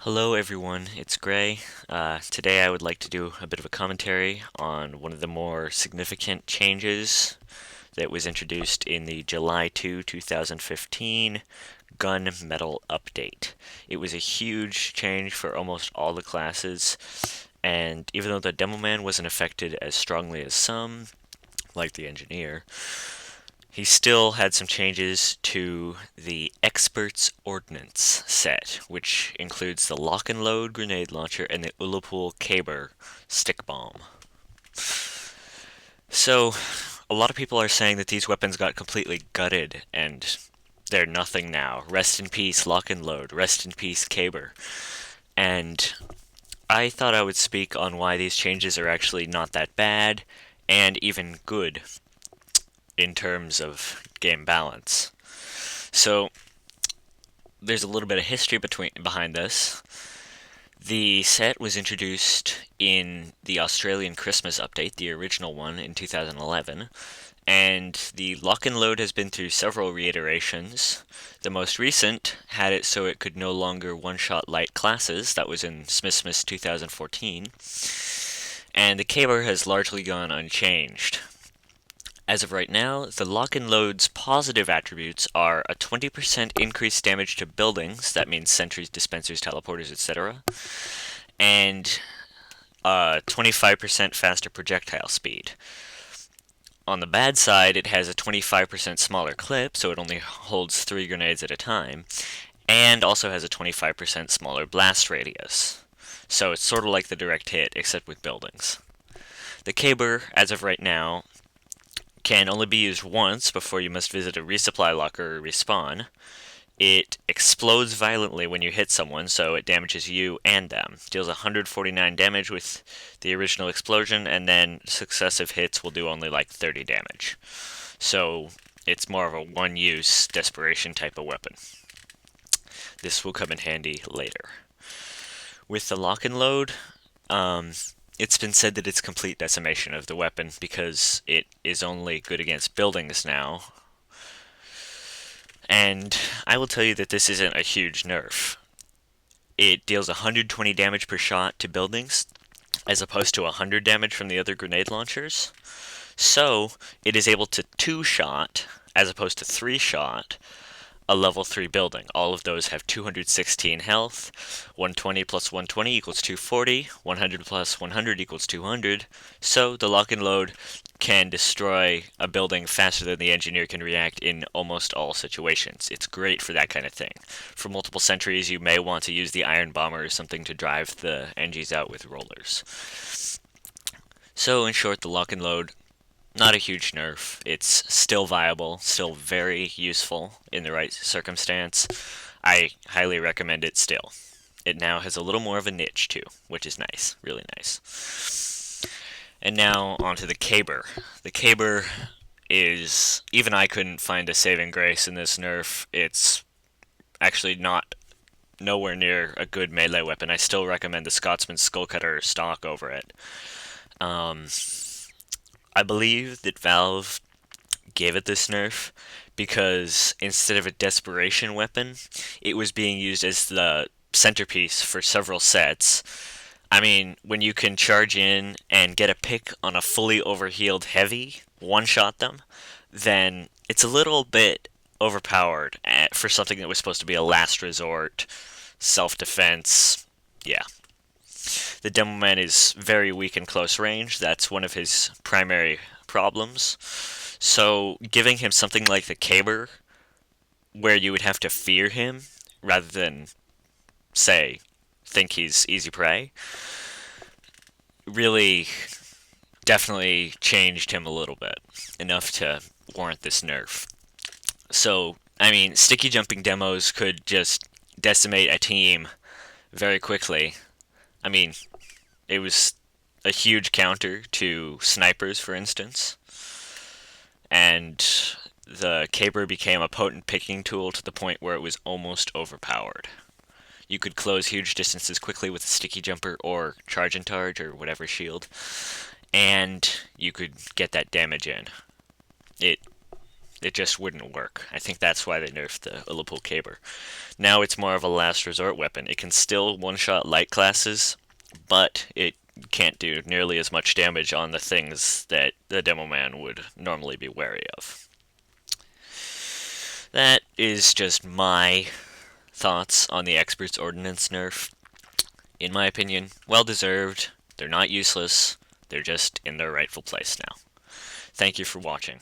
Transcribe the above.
Hello everyone, it's Gray. Today I would like to do a bit of a commentary on one of the more significant changes that was introduced in the July 2015 gun metal update. It was a huge change for almost all the classes, and even though the Demo Man wasn't affected as strongly as some, like the Engineer, he still had some changes to the Expert's Ordnance set, which includes the Lock and Load grenade launcher and the Ullapool Caber stick bomb. So, a lot of people are saying that these weapons got completely gutted and they're nothing now. Rest in peace, Lock and Load. Rest in peace, Caber. And I thought I would speak on why these changes are actually not that bad and even good in terms of game balance. So there's a little bit of history behind this. The set was introduced in the Australian Christmas update, the original one in 2011, and the Lock and Load has been through several reiterations. The most recent had it so it could no longer one-shot light classes. That was in Smithsmith 2014. And the Caber has largely gone unchanged. As of right now, the Lock and Load's positive attributes are a 20% increased damage to buildings, that means sentries, dispensers, teleporters, etc., and 25% faster projectile speed. On the bad side, it has a 25% smaller clip, so it only holds 3 grenades at a time, and also has a 25% smaller blast radius. So it's sort of like the direct hit, except with buildings. The Caber, as of right now, can only be used once before you must visit a resupply locker or respawn. It explodes violently when you hit someone, so it damages you and them. Deals 149 damage with the original explosion, and then successive hits will do only like 30 damage. So it's more of a one-use desperation type of weapon. This will come in handy later. With the Lock and Load, it's been said that it's complete decimation of the weapon because it is only good against buildings now. And I will tell you that this isn't a huge nerf. It deals 120 damage per shot to buildings, as opposed to 100 damage from the other grenade launchers. So, it is able to two-shot, as opposed to three-shot, a level 3 building. All of those have 216 health, 120 plus 120 equals 240, 100 plus 100 equals 200, so the Lock and Load can destroy a building faster than the Engineer can react in almost all situations. It's great for that kind of thing. For multiple sentries, you may want to use the Iron Bomber or something to drive the Engies out with rollers. So in short, the Lock and Load, not a huge nerf. It's still viable, still very useful in the right circumstance. I highly recommend it still. It now has a little more of a niche too, which is nice, really nice. And now onto the Caber. The Caber is, even I couldn't find a saving grace in this nerf. It's actually not nowhere near a good melee weapon. I still recommend the Scotsman Skullcutter stock over it. I believe that Valve gave it this nerf because instead of a desperation weapon, it was being used as the centerpiece for several sets. I mean, when you can charge in and get a pick on a fully overhealed heavy, one-shot them, then it's a little bit overpowered for something that was supposed to be a last resort, self-defense. Yeah. The Demo Man is very weak in close range. That's one of his primary problems. So giving him something like the Caber, where you would have to fear him rather than, say, think he's easy prey, really definitely changed him a little bit, enough to warrant this nerf. So, I mean, sticky jumping demos could just decimate a team very quickly. I mean, it was a huge counter to snipers, for instance, and the Caber became a potent picking tool to the point where it was almost overpowered. You could close huge distances quickly with a sticky jumper or charge and targe or whatever shield, and you could get that damage in. It It just wouldn't work. I think that's why they nerfed the Illipul Caber. Now it's more of a last resort weapon. It can still one-shot light classes, but it can't do nearly as much damage on the things that the demo man would normally be wary of. That is just my thoughts on the Expert's Ordnance nerf. In my opinion, well deserved. They're not useless. They're just in their rightful place now. Thank you for watching.